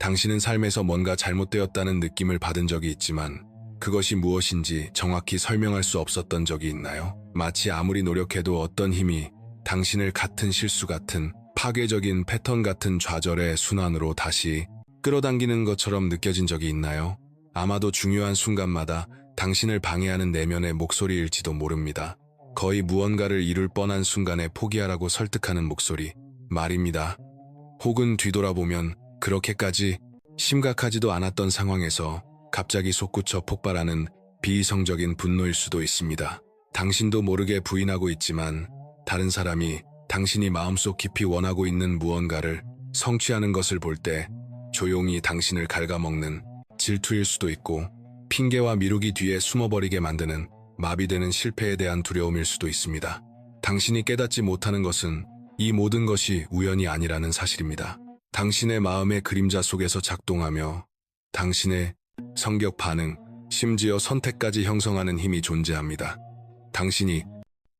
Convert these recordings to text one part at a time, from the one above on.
당신은 삶에서 뭔가 잘못되었다는 느낌을 받은 적이 있지만 그것이 무엇인지 정확히 설명할 수 없었던 적이 있나요? 마치 아무리 노력해도 어떤 힘이 당신을 같은 실수 같은 파괴적인 패턴 같은 좌절의 순환으로 다시 끌어당기는 것처럼 느껴진 적이 있나요? 아마도 중요한 순간마다 당신을 방해하는 내면의 목소리일지도 모릅니다. 거의 무언가를 이룰 뻔한 순간에 포기하라고 설득하는 목소리 말입니다. 혹은 뒤돌아보면 그렇게까지 심각하지도 않았던 상황에서 갑자기 솟구쳐 폭발하는 비이성적인 분노일 수도 있습니다. 당신도 모르게 부인하고 있지만 다른 사람이 당신이 마음속 깊이 원하고 있는 무언가를 성취하는 것을 볼 때 조용히 당신을 갉아먹는 질투일 수도 있고 핑계와 미루기 뒤에 숨어버리게 만드는 마비되는 실패에 대한 두려움일 수도 있습니다. 당신이 깨닫지 못하는 것은 이 모든 것이 우연이 아니라는 사실입니다. 당신의 마음의 그림자 속에서 작동하며 당신의 성격 반응, 심지어 선택까지 형성하는 힘이 존재합니다. 당신이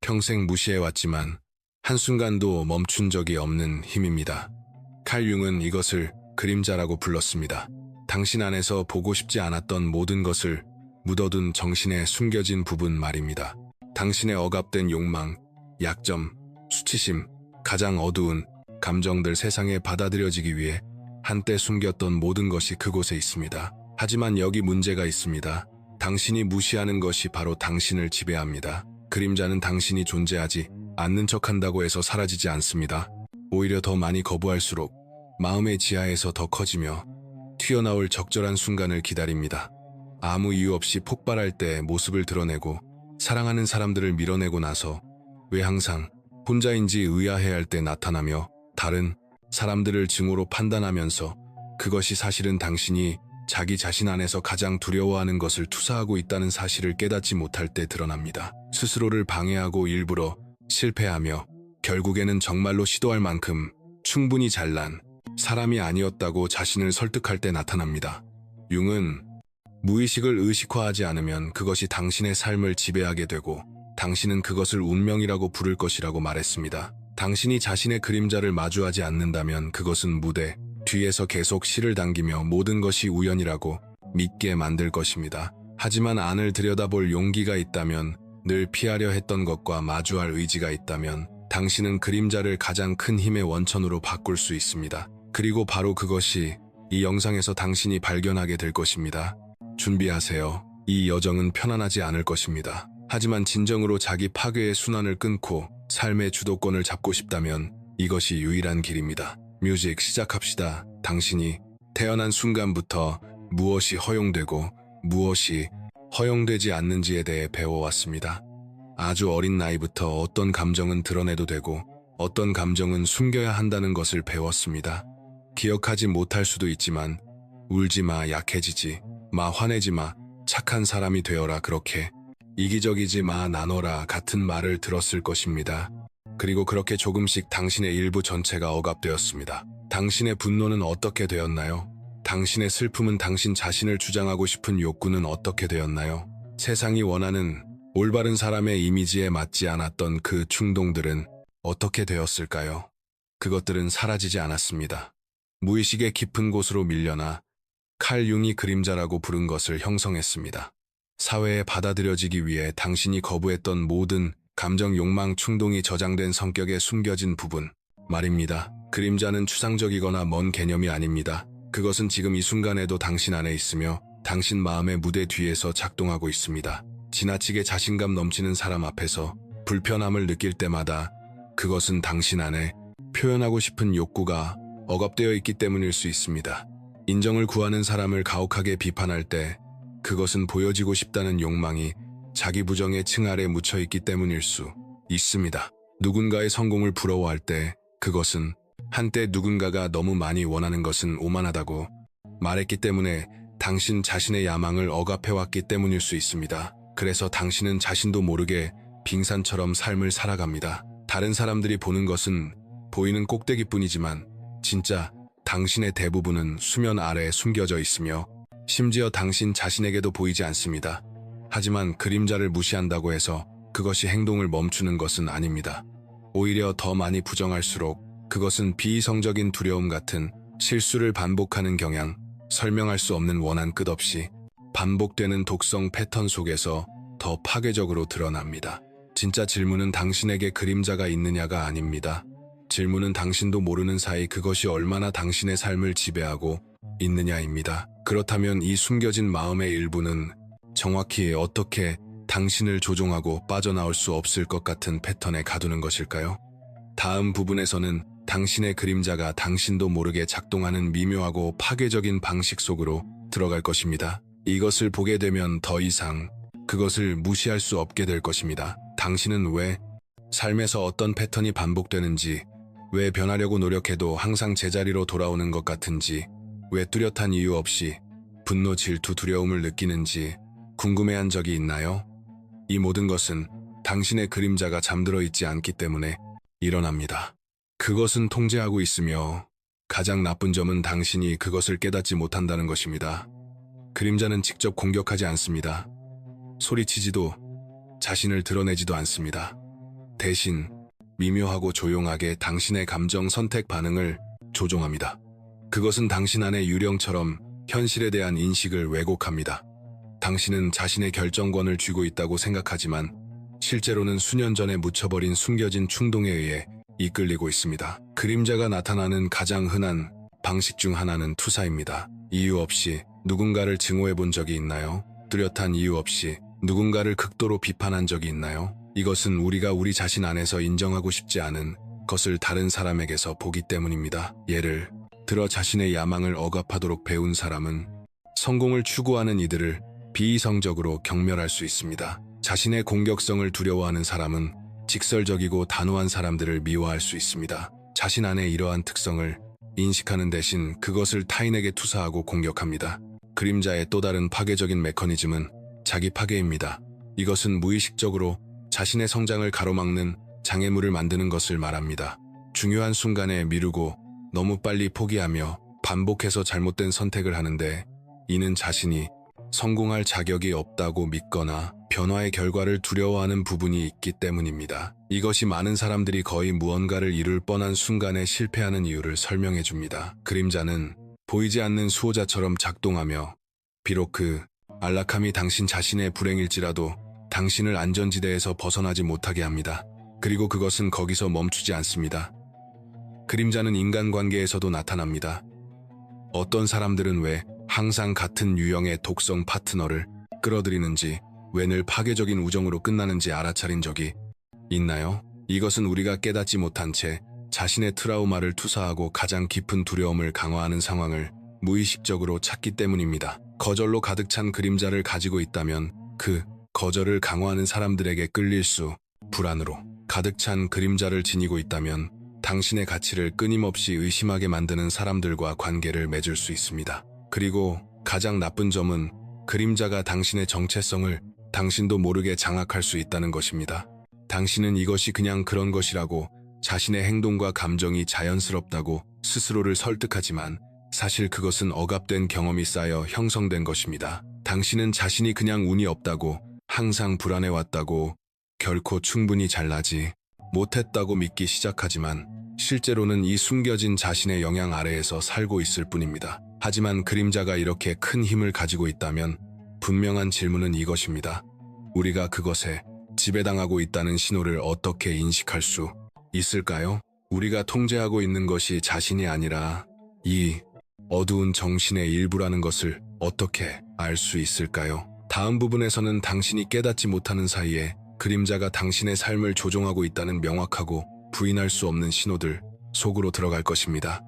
평생 무시해왔지만 한순간도 멈춘 적이 없는 힘입니다. 칼 융은 이것을 그림자라고 불렀습니다. 당신 안에서 보고 싶지 않았던 모든 것을 묻어둔 정신의 숨겨진 부분 말입니다. 당신의 억압된 욕망, 약점, 수치심, 가장 어두운 감정들 세상에 받아들여지기 위해 한때 숨겼던 모든 것이 그곳에 있습니다. 하지만 여기 문제가 있습니다. 당신이 무시하는 것이 바로 당신을 지배합니다. 그림자는 당신이 존재하지 않는 척한다고 해서 사라지지 않습니다. 오히려 더 많이 거부할수록 마음의 지하에서 더 커지며 튀어나올 적절한 순간을 기다립니다. 아무 이유 없이 폭발할 때 모습을 드러내고 사랑하는 사람들을 밀어내고 나서 왜 항상 혼자인지 의아해할 때 나타나며 다른 사람들을 증오로 판단하면서 그것이 사실은 당신이 자기 자신 안에서 가장 두려워하는 것을 투사하고 있다는 사실을 깨닫지 못할 때 드러납니다. 스스로를 방해하고 일부러 실패하며 결국에는 정말로 시도할 만큼 충분히 잘난 사람이 아니었다고 자신을 설득할 때 나타납니다. 융은 무의식을 의식화하지 않으면 그것이 당신의 삶을 지배하게 되고 당신은 그것을 운명이라고 부를 것이라고 말했습니다. 당신이 자신의 그림자를 마주하지 않는다면 그것은 무대 뒤에서 계속 실을 당기며 모든 것이 우연이라고 믿게 만들 것입니다. 하지만 안을 들여다볼 용기가 있다면, 늘 피하려 했던 것과 마주할 의지가 있다면 당신은 그림자를 가장 큰 힘의 원천으로 바꿀 수 있습니다. 그리고 바로 그것이 이 영상에서 당신이 발견하게 될 것입니다. 준비하세요. 이 여정은 편안하지 않을 것입니다. 하지만 진정으로 자기 파괴의 순환을 끊고 삶의 주도권을 잡고 싶다면 이것이 유일한 길입니다. 뮤직 시작합시다. 당신이 태어난 순간부터 무엇이 허용되고 무엇이 허용되지 않는지에 대해 배워왔습니다. 아주 어린 나이부터 어떤 감정은 드러내도 되고 어떤 감정은 숨겨야 한다는 것을 배웠습니다. 기억하지 못할 수도 있지만 울지 마, 약해지지 마, 화내지 마, 착한 사람이 되어라, 그렇게 이기적이지 마, 나눠라 같은 말을 들었을 것입니다. 그리고 그렇게 조금씩 당신의 일부 전체가 억압되었습니다. 당신의 분노는 어떻게 되었나요? 당신의 슬픔은, 당신 자신을 주장하고 싶은 욕구는 어떻게 되었나요? 세상이 원하는 올바른 사람의 이미지에 맞지 않았던 그 충동들은 어떻게 되었을까요? 그것들은 사라지지 않았습니다. 무의식의 깊은 곳으로 밀려나 칼 융이 그림자라고 부른 것을 형성했습니다. 사회에 받아들여지기 위해 당신이 거부했던 모든 감정, 욕망, 충동이 저장된 성격에 숨겨진 부분 말입니다. 그림자는 추상적이거나 먼 개념이 아닙니다. 그것은 지금 이 순간에도 당신 안에 있으며 당신 마음의 무대 뒤에서 작동하고 있습니다. 지나치게 자신감 넘치는 사람 앞에서 불편함을 느낄 때마다 그것은 당신 안에 표현하고 싶은 욕구가 억압되어 있기 때문일 수 있습니다. 인정을 구하는 사람을 가혹하게 비판할 때 그것은 보여지고 싶다는 욕망이 자기 부정의 층 아래 묻혀있기 때문일 수 있습니다. 누군가의 성공을 부러워할 때 그것은 한때 누군가가 너무 많이 원하는 것은 오만하다고 말했기 때문에 당신 자신의 야망을 억압해왔기 때문일 수 있습니다. 그래서 당신은 자신도 모르게 빙산처럼 삶을 살아갑니다. 다른 사람들이 보는 것은 보이는 꼭대기뿐이지만 진짜 당신의 대부분은 수면 아래에 숨겨져 있으며 심지어 당신 자신에게도 보이지 않습니다. 하지만 그림자를 무시한다고 해서 그것이 행동을 멈추는 것은 아닙니다. 오히려 더 많이 부정할수록 그것은 비이성적인 두려움 같은 실수를 반복하는 경향, 설명할 수 없는 원한 끝없이 반복되는 독성 패턴 속에서 더 파괴적으로 드러납니다. 진짜 질문은 당신에게 그림자가 있느냐가 아닙니다. 질문은 당신도 모르는 사이 그것이 얼마나 당신의 삶을 지배하고 있느냐입니다. 그렇다면 이 숨겨진 마음의 일부는 정확히 어떻게 당신을 조종하고 빠져나올 수 없을 것 같은 패턴에 가두는 것일까요? 다음 부분에서는 당신의 그림자가 당신도 모르게 작동하는 미묘하고 파괴적인 방식 속으로 들어갈 것입니다. 이것을 보게 되면 더 이상 그것을 무시할 수 없게 될 것입니다. 당신은 왜 삶에서 어떤 패턴이 반복되는지, 왜 변하려고 노력해도 항상 제자리로 돌아오는 것 같은지, 왜 뚜렷한 이유 없이 분노, 질투, 두려움을 느끼는지 궁금해한 적이 있나요? 이 모든 것은 당신의 그림자가 잠들어 있지 않기 때문에 일어납니다. 그것은 통제하고 있으며 가장 나쁜 점은 당신이 그것을 깨닫지 못한다는 것입니다. 그림자는 직접 공격하지 않습니다. 소리치지도 자신을 드러내지도 않습니다. 대신 미묘하고 조용하게 당신의 감정 선택 반응을 조종합니다. 그것은 당신 안의 유령처럼 현실에 대한 인식을 왜곡합니다. 당신은 자신의 결정권을 쥐고 있다고 생각하지만 실제로는 수년 전에 묻혀버린 숨겨진 충동에 의해 이끌리고 있습니다. 그림자가 나타나는 가장 흔한 방식 중 하나는 투사입니다. 이유 없이 누군가를 증오해 본 적이 있나요? 뚜렷한 이유 없이 누군가를 극도로 비판한 적이 있나요? 이것은 우리가 우리 자신 안에서 인정하고 싶지 않은 것을 다른 사람에게서 보기 때문입니다. 예를 들어 자신의 야망을 억압하도록 배운 사람은 성공을 추구하는 이들을 비이성적으로 경멸할 수 있습니다. 자신의 공격성을 두려워하는 사람은 직설적이고 단호한 사람들을 미워할 수 있습니다. 자신 안에 이러한 특성을 인식하는 대신 그것을 타인에게 투사하고 공격합니다. 그림자의 또 다른 파괴적인 메커니즘은 자기 파괴입니다. 이것은 무의식적으로 자신의 성장을 가로막는 장애물을 만드는 것을 말합니다. 중요한 순간에 미루고 너무 빨리 포기하며 반복해서 잘못된 선택을 하는데, 이는 자신이 성공할 자격이 없다고 믿거나 변화의 결과를 두려워하는 부분이 있기 때문입니다. 이것이 많은 사람들이 거의 무언가를 이룰 뻔한 순간에 실패하는 이유를 설명해 줍니다. 그림자는 보이지 않는 수호자처럼 작동하며 비록 그 안락함이 당신 자신의 불행일지라도 당신을 안전지대에서 벗어나지 못하게 합니다. 그리고 그것은 거기서 멈추지 않습니다. 그림자는 인간관계에서도 나타납니다. 어떤 사람들은 왜 항상 같은 유형의 독성 파트너를 끌어들이는지, 왜 늘 파괴적인 우정으로 끝나는지 알아차린 적이 있나요? 이것은 우리가 깨닫지 못한 채 자신의 트라우마를 투사하고 가장 깊은 두려움을 강화하는 상황을 무의식적으로 찾기 때문입니다. 거절로 가득 찬 그림자를 가지고 있다면 그 거절을 강화하는 사람들에게 끌릴 수, 불안으로 가득 찬 그림자를 지니고 있다면 당신의 가치를 끊임없이 의심하게 만드는 사람들과 관계를 맺을 수 있습니다. 그리고 가장 나쁜 점은 그림자가 당신의 정체성을 당신도 모르게 장악할 수 있다는 것입니다. 당신은 이것이 그냥 그런 것이라고, 자신의 행동과 감정이 자연스럽다고 스스로를 설득하지만 사실 그것은 억압된 경험이 쌓여 형성된 것입니다. 당신은 자신이 그냥 운이 없다고, 항상 불안해왔다고, 결코 충분히 잘나지 못했다고 믿기 시작하지만 실제로는 이 숨겨진 자신의 영향 아래에서 살고 있을 뿐입니다. 하지만 그림자가 이렇게 큰 힘을 가지고 있다면 분명한 질문은 이것입니다. 우리가 그것에 지배당하고 있다는 신호를 어떻게 인식할 수 있을까요? 우리가 통제하고 있는 것이 자신이 아니라 이 어두운 정신의 일부라는 것을 어떻게 알 수 있을까요? 다음 부분에서는 당신이 깨닫지 못하는 사이에 그림자가 당신의 삶을 조종하고 있다는 명확하고 부인할 수 없는 신호들 속으로 들어갈 것입니다.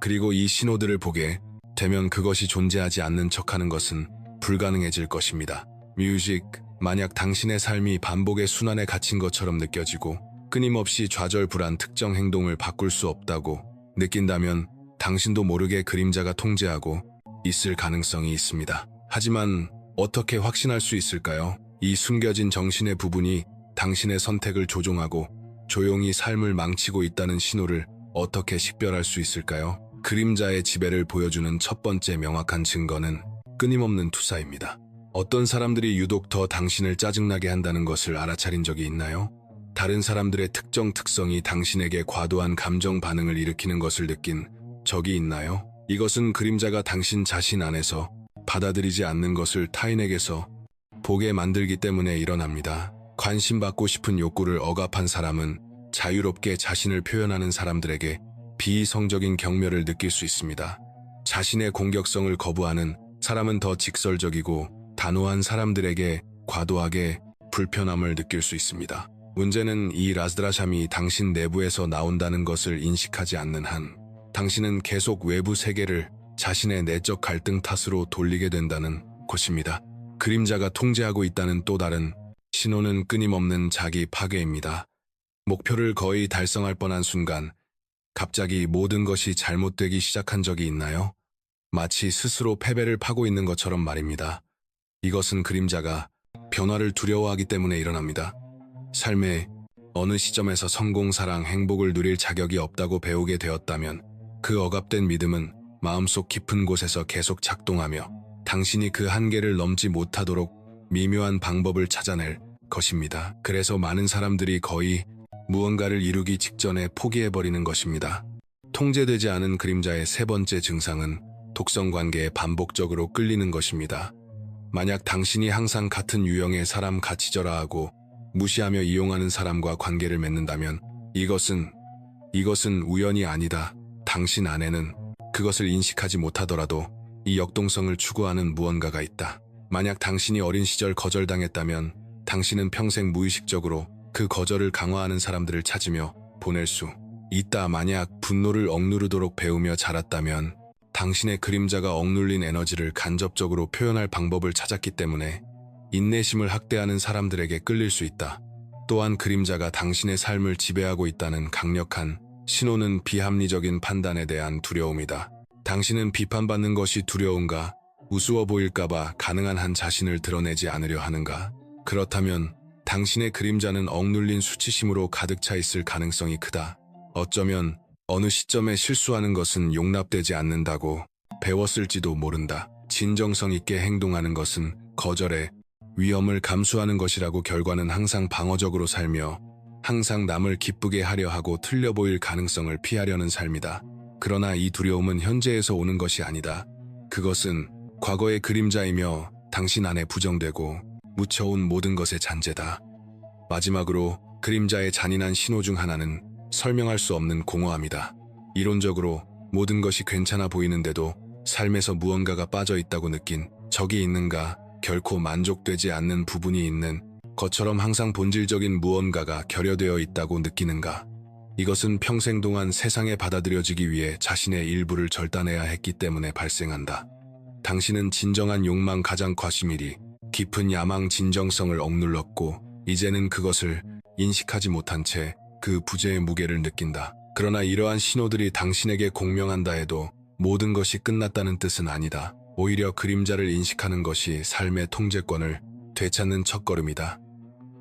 그리고 이 신호들을 보게 되면 그것이 존재하지 않는 척하는 것은 불가능해질 것입니다. 뮤직, 만약 당신의 삶이 반복의 순환에 갇힌 것처럼 느껴지고 끊임없이 좌절불안 특정 행동을 바꿀 수 없다고 느낀다면 당신도 모르게 그림자가 통제하고 있을 가능성이 있습니다. 하지만 어떻게 확신할 수 있을까요? 이 숨겨진 정신의 부분이 당신의 선택을 조종하고 조용히 삶을 망치고 있다는 신호를 어떻게 식별할 수 있을까요? 그림자의 지배를 보여주는 첫 번째 명확한 증거는 끊임없는 투사입니다. 어떤 사람들이 유독 더 당신을 짜증나게 한다는 것을 알아차린 적이 있나요? 다른 사람들의 특정 특성이 당신에게 과도한 감정 반응을 일으키는 것을 느낀 적이 있나요? 이것은 그림자가 당신 자신 안에서 받아들이지 않는 것을 타인에게서 보게 만들기 때문에 일어납니다. 관심받고 싶은 욕구를 억압한 사람은 자유롭게 자신을 표현하는 사람들에게 비이성적인 경멸을 느낄 수 있습니다. 자신의 공격성을 거부하는 사람은 더 직설적이고 단호한 사람들에게 과도하게 불편함을 느낄 수 있습니다. 문제는 이 라스드라샴이 당신 내부에서 나온다는 것을 인식하지 않는 한 당신은 계속 외부 세계를 자신의 내적 갈등 탓으로 돌리게 된다는 것입니다. 그림자가 통제하고 있다는 또 다른 신호는 끊임없는 자기 파괴입니다. 목표를 거의 달성할 뻔한 순간 갑자기 모든 것이 잘못되기 시작한 적이 있나요? 마치 스스로 패배를 파고 있는 것처럼 말입니다. 이것은 그림자가 변화를 두려워하기 때문에 일어납니다. 삶의 어느 시점에서 성공, 사랑, 행복을 누릴 자격이 없다고 배우게 되었다면 그 억압된 믿음은 마음속 깊은 곳에서 계속 작동하며 당신이 그 한계를 넘지 못하도록 미묘한 방법을 찾아낼 것입니다. 그래서 많은 사람들이 거의 무언가를 이루기 직전에 포기해버리는 것입니다. 통제되지 않은 그림자의 세 번째 증상은 독성 관계에 반복적으로 끌리는 것입니다. 만약 당신이 항상 같은 유형의 사람 가치절하하고 무시하며 이용하는 사람과 관계를 맺는다면 이것은 우연이 아니다. 당신 안에는 그것을 인식하지 못하더라도 이 역동성을 추구하는 무언가가 있다. 만약 당신이 어린 시절 거절당했다면 당신은 평생 무의식적으로 그 거절을 강화하는 사람들을 찾으며 보낼 수 있다. 만약 분노를 억누르도록 배우며 자랐다면 당신의 그림자가 억눌린 에너지를 간접적으로 표현할 방법을 찾았기 때문에 인내심을 학대하는 사람들에게 끌릴 수 있다. 또한 그림자가 당신의 삶을 지배하고 있다는 강력한 신호는 비합리적인 판단에 대한 두려움이다. 당신은 비판받는 것이 두려운가? 우스워 보일까봐 가능한 한 자신을 드러내지 않으려 하는가? 그렇다면 당신의 그림자는 억눌린 수치심으로 가득 차 있을 가능성이 크다. 어쩌면 어느 시점에 실수하는 것은 용납되지 않는다고 배웠을지도 모른다. 진정성 있게 행동하는 것은 거절의 위험을 감수하는 것이라고. 결과는 항상 방어적으로 살며 항상 남을 기쁘게 하려 하고 틀려 보일 가능성을 피하려는 삶이다. 그러나 이 두려움은 현재에서 오는 것이 아니다. 그것은 과거의 그림자이며 당신 안에 부정되고 묻혀온 모든 것의 잔재다. 마지막으로 그림자의 잔인한 신호 중 하나는 설명할 수 없는 공허함이다. 이론적으로 모든 것이 괜찮아 보이는데도 삶에서 무언가가 빠져 있다고 느낀 적이 있는가? 결코 만족되지 않는 부분이 있는 것처럼 항상 본질적인 무언가가 결여되어 있다고 느끼는가? 이것은 평생 동안 세상에 받아들여지기 위해 자신의 일부를 절단해야 했기 때문에 발생한다. 당신은 진정한 욕망, 가장 과시밀이 깊은 야망, 진정성을 억눌렀고 이제는 그것을 인식하지 못한 채 그 부재의 무게를 느낀다. 그러나 이러한 신호들이 당신에게 공명한다 해도 모든 것이 끝났다는 뜻은 아니다. 오히려 그림자를 인식하는 것이 삶의 통제권을 되찾는 첫걸음이다.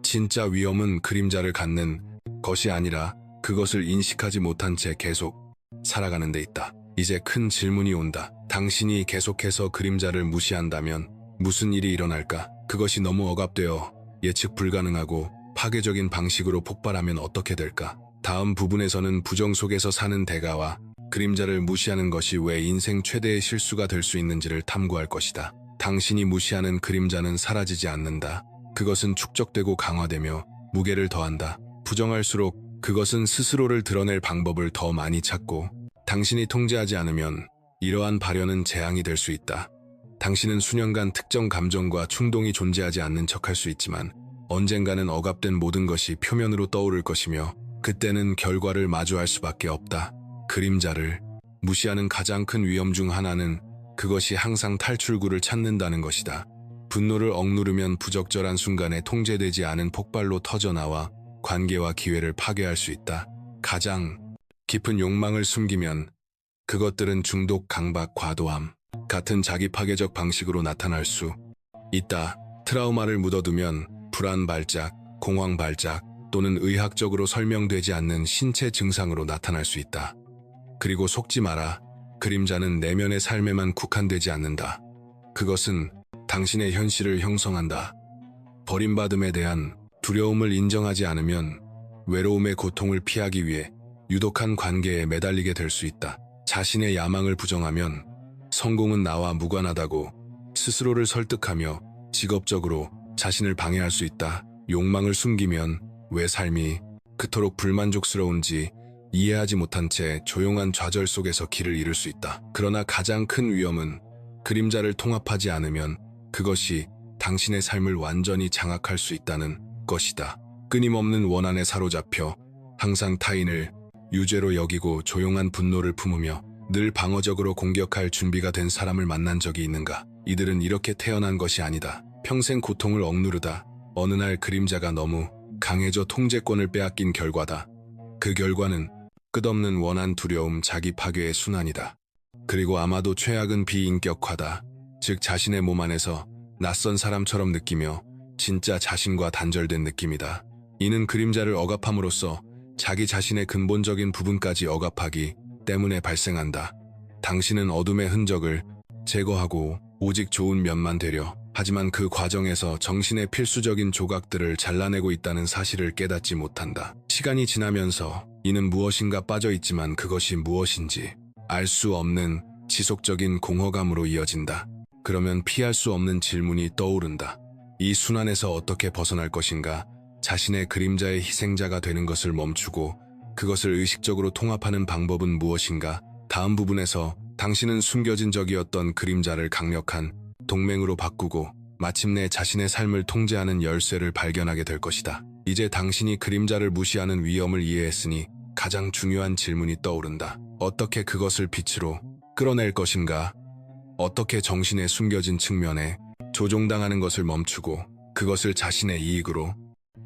진짜 위험은 그림자를 갖는 것이 아니라 그것을 인식하지 못한 채 계속 살아가는 데 있다. 이제 큰 질문이 온다. 당신이 계속해서 그림자를 무시한다면 무슨 일이 일어날까? 그것이 너무 억압되어 예측 불가능하고 파괴적인 방식으로 폭발하면 어떻게 될까? 다음 부분에서는 부정 속에서 사는 대가와 그림자를 무시하는 것이 왜 인생 최대의 실수가 될 수 있는지를 탐구할 것이다. 당신이 무시하는 그림자는 사라지지 않는다. 그것은 축적되고 강화되며 무게를 더한다. 부정할수록 그것은 스스로를 드러낼 방법을 더 많이 찾고 당신이 통제하지 않으면 이러한 발현은 재앙이 될 수 있다. 당신은 수년간 특정 감정과 충동이 존재하지 않는 척할 수 있지만 언젠가는 억압된 모든 것이 표면으로 떠오를 것이며 그때는 결과를 마주할 수밖에 없다. 그림자를 무시하는 가장 큰 위험 중 하나는 그것이 항상 탈출구를 찾는다는 것이다. 분노를 억누르면 부적절한 순간에 통제되지 않은 폭발로 터져나와 관계와 기회를 파괴할 수 있다. 가장 깊은 욕망을 숨기면 그것들은 중독, 강박, 과도함 같은 자기 파괴적 방식으로 나타날 수 있다. 트라우마를 묻어두면 불안 발작, 공황 발작 또는 의학적으로 설명되지 않는 신체 증상으로 나타날 수 있다. 그리고 속지 마라. 그림자는 내면의 삶에만 국한되지 않는다. 그것은 당신의 현실을 형성한다. 버림받음에 대한 두려움을 인정하지 않으면 외로움의 고통을 피하기 위해 유독한 관계에 매달리게 될 수 있다. 자신의 야망을 부정하면 성공은 나와 무관하다고 스스로를 설득하며 직업적으로 자신을 방해할 수 있다. 욕망을 숨기면 왜 삶이 그토록 불만족스러운지 이해하지 못한 채 조용한 좌절 속에서 길을 잃을 수 있다. 그러나 가장 큰 위험은 그림자를 통합하지 않으면 그것이 당신의 삶을 완전히 장악할 수 있다는 것이다. 끊임없는 원한에 사로잡혀 항상 타인을 유죄로 여기고 조용한 분노를 품으며 늘 방어적으로 공격할 준비가 된 사람을 만난 적이 있는가? 이들은 이렇게 태어난 것이 아니다. 평생 고통을 억누르다 어느 날 그림자가 너무 강해져 통제권을 빼앗긴 결과다. 그 결과는 끝없는 원한, 두려움, 자기 파괴의 순환이다. 그리고 아마도 최악은 비인격화다. 즉 자신의 몸 안에서 낯선 사람처럼 느끼며 진짜 자신과 단절된 느낌이다. 이는 그림자를 억압함으로써 자기 자신의 근본적인 부분까지 억압하기 때문에 발생한다. 당신은 어둠의 흔적을 제거하고 오직 좋은 면만 되려 하지만 그 과정에서 정신의 필수적인 조각들을 잘라내고 있다는 사실을 깨닫지 못한다. 시간이 지나면서 이는 무엇인가 빠져있지만 그것이 무엇인지 알 수 없는 지속적인 공허감으로 이어진다. 그러면 피할 수 없는 질문이 떠오른다. 이 순환에서 어떻게 벗어날 것인가? 자신의 그림자의 희생자가 되는 것을 멈추고 그것을 의식적으로 통합하는 방법은 무엇인가? 다음 부분에서 당신은 숨겨진 적이었던 그림자를 강력한 동맹으로 바꾸고 마침내 자신의 삶을 통제하는 열쇠를 발견하게 될 것이다. 이제 당신이 그림자를 무시하는 위험을 이해했으니 가장 중요한 질문이 떠오른다. 어떻게 그것을 빛으로 끌어낼 것인가? 어떻게 정신의 숨겨진 측면에 조종당하는 것을 멈추고 그것을 자신의 이익으로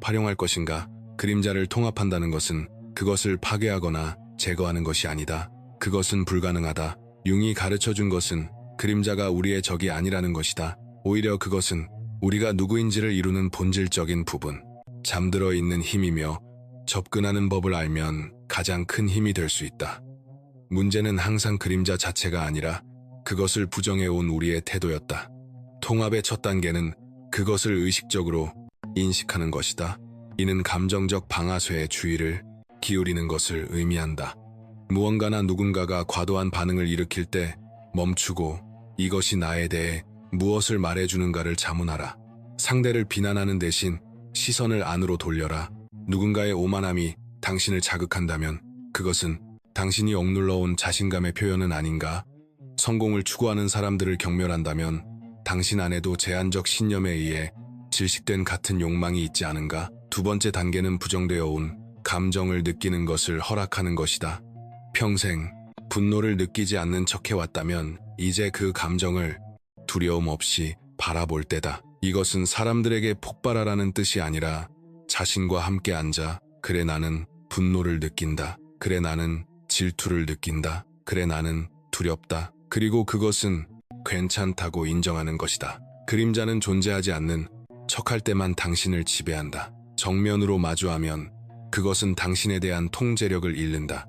활용할 것인가? 그림자를 통합한다는 것은 그것을 파괴하거나 제거하는 것이 아니다. 그것은 불가능하다. 융이 가르쳐준 것은 그림자가 우리의 적이 아니라는 것이다. 오히려 그것은 우리가 누구인지를 이루는 본질적인 부분, 잠들어 있는 힘이며 접근하는 법을 알면 가장 큰 힘이 될 수 있다. 문제는 항상 그림자 자체가 아니라 그것을 부정해온 우리의 태도였다. 통합의 첫 단계는 그것을 의식적으로 인식하는 것이다. 이는 감정적 방아쇠의 주의를 기울이는 것을 의미한다. 무언가나 누군가가 과도한 반응을 일으킬 때 멈추고 이것이 나에 대해 무엇을 말해주는가를 자문하라. 상대를 비난하는 대신 시선을 안으로 돌려라. 누군가의 오만함이 당신을 자극한다면 그것은 당신이 억눌러온 자신감의 표현은 아닌가? 성공을 추구하는 사람들을 경멸한다면 당신 안에도 제한적 신념에 의해 질식된 같은 욕망이 있지 않은가? 두 번째 단계는 부정되어 온 감정을 느끼는 것을 허락하는 것이다. 평생 분노를 느끼지 않는 척 해왔다면 이제 그 감정을 두려움 없이 바라볼 때다. 이것은 사람들에게 폭발하라는 뜻이 아니라 자신과 함께 앉아 그래 나는 분노를 느낀다. 그래 나는 질투를 느낀다. 그래 나는 두렵다. 그리고 그것은 괜찮다고 인정하는 것이다. 그림자는 존재하지 않는 척할 때만 당신을 지배한다. 정면으로 마주하면 그것은 당신에 대한 통제력을 잃는다.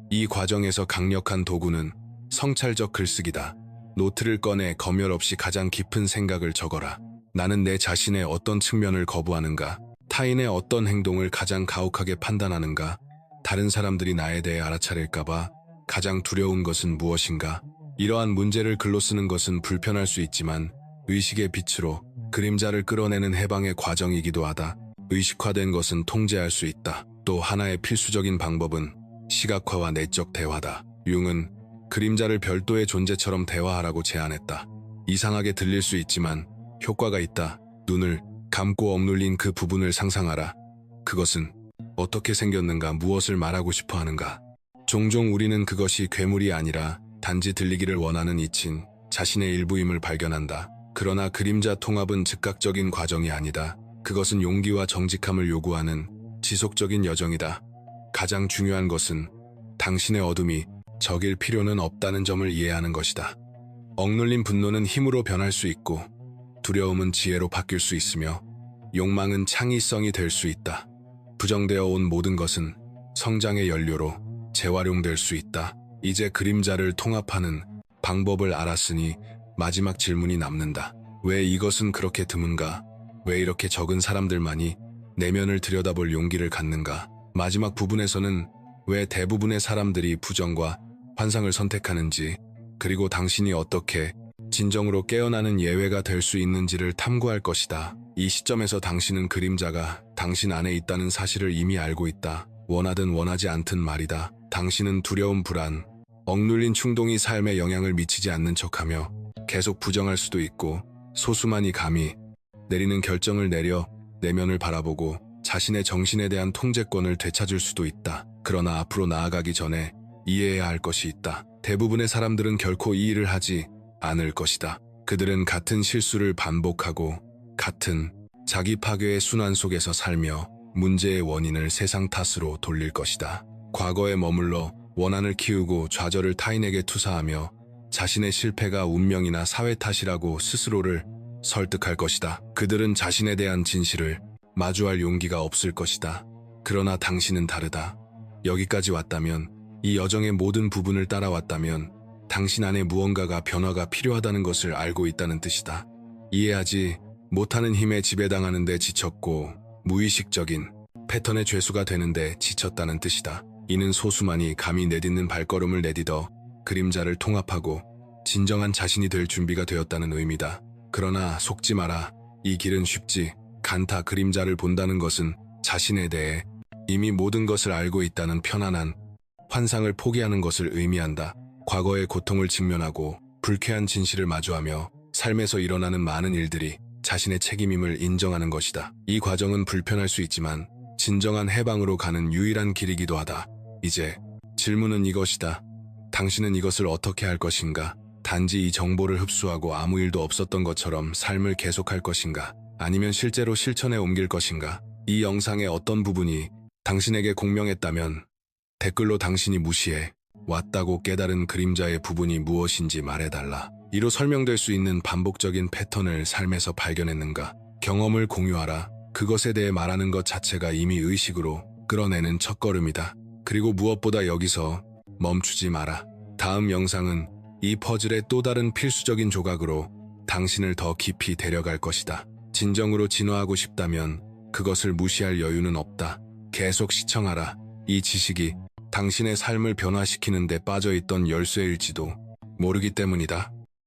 이 과정에서 강력한 도구는 성찰적 글쓰기다. 노트를 꺼내 검열 없이 가장 깊은 생각을 적어라. 나는 내 자신의 어떤 측면을 거부하는가? 타인의 어떤 행동을 가장 가혹하게 판단하는가? 다른 사람들이 나에 대해 알아차릴까봐 가장 두려운 것은 무엇인가? 이러한 문제를 글로 쓰는 것은 불편할 수 있지만 의식의 빛으로 그림자를 끌어내는 해방의 과정이기도 하다. 의식화된 것은 통제할 수 있다. 또 하나의 필수적인 방법은 시각화와 내적 대화다. 융은 그림자를 별도의 존재처럼 대화하라고 제안했다. 이상하게 들릴 수 있지만 효과가 있다. 눈을 감고 억눌린 그 부분을 상상하라. 그것은 어떻게 생겼는가, 무엇을 말하고 싶어 하는가. 종종 우리는 그것이 괴물이 아니라 단지 들리기를 원하는 이친 자신의 일부임을 발견한다. 그러나 그림자 통합은 즉각적인 과정이 아니다. 그것은 용기와 정직함을 요구하는 지속적인 여정이다. 가장 중요한 것은 당신의 어둠이 적일 필요는 없다는 점을 이해하는 것이다. 억눌린 분노는 힘으로 변할 수 있고 두려움은 지혜로 바뀔 수 있으며 욕망은 창의성이 될 수 있다. 부정되어 온 모든 것은 성장의 연료로 재활용될 수 있다. 이제 그림자를 통합하는 방법을 알았으니 마지막 질문이 남는다. 왜 이것은 그렇게 드문가? 왜 이렇게 적은 사람들만이 내면을 들여다볼 용기를 갖는가? 마지막 부분에서는 왜 대부분의 사람들이 부정과 환상을 선택하는지, 그리고 당신이 어떻게 진정으로 깨어나는 예외가 될 수 있는지를 탐구할 것이다. 이 시점에서 당신은 그림자가 당신 안에 있다는 사실을 이미 알고 있다. 원하든 원하지 않든 말이다. 당신은 두려움, 불안, 억눌린 충동이 삶에 영향을 미치지 않는 척하며 계속 부정할 수도 있고, 소수만이 감히 내리는 결정을 내려 내면을 바라보고 자신의 정신에 대한 통제권을 되찾을 수도 있다. 그러나 앞으로 나아가기 전에 이해해야 할 것이 있다. 대부분의 사람들은 결코 이 일을 하지 않을 것이다. 그들은 같은 실수를 반복하고 같은 자기 파괴의 순환 속에서 살며 문제의 원인을 세상 탓으로 돌릴 것이다. 과거에 머물러 원한을 키우고 좌절을 타인에게 투사하며 자신의 실패가 운명이나 사회 탓이라고 스스로를 설득할 것이다. 그들은 자신에 대한 진실을 마주할 용기가 없을 것이다. 그러나 당신은 다르다. 여기까지 왔다면, 이 여정의 모든 부분을 따라왔다면 당신 안에 무언가가 변화가 필요하다는 것을 알고 있다는 뜻이다. 이해하지 못하는 힘에 지배당하는 데 지쳤고 무의식적인 패턴의 죄수가 되는데 지쳤다는 뜻이다. 이는 소수만이 감히 내딛는 발걸음을 내딛어 그림자를 통합하고 진정한 자신이 될 준비가 되었다는 의미다. 그러나 속지 마라. 이 길은 쉽지 않다. 그림자를 본다는 것은 자신에 대해 이미 모든 것을 알고 있다는 편안한 환상을 포기하는 것을 의미한다. 과거의 고통을 직면하고 불쾌한 진실을 마주하며 삶에서 일어나는 많은 일들이 자신의 책임임을 인정하는 것이다. 이 과정은 불편할 수 있지만 진정한 해방으로 가는 유일한 길이기도 하다. 이제 질문은 이것이다. 당신은 이것을 어떻게 할 것인가? 단지 이 정보를 흡수하고 아무 일도 없었던 것처럼 삶을 계속할 것인가? 아니면 실제로 실천에 옮길 것인가? 이 영상의 어떤 부분이 당신에게 공명했다면 댓글로 당신이 무시해 왔다고 깨달은 그림자의 부분이 무엇인지 말해달라. 이로 설명될 수 있는 반복적인 패턴을 삶에서 발견했는가? 경험을 공유하라. 그것에 대해 말하는 것 자체가 이미 의식으로 끌어내는 첫걸음이다. 그리고 무엇보다 여기서 멈추지 마라. 다음 영상은 이 퍼즐의 또 다른 필수적인 조각으로 당신을 더 깊이 데려갈 것이다. 진정으로 진화하고 싶다면 그것을 무시할 여유는 없다. 계속 시청하라. 이 지식이 당신의 삶을 변화시키는 데 빠져있던 열쇠일지도 모르기 때문이다.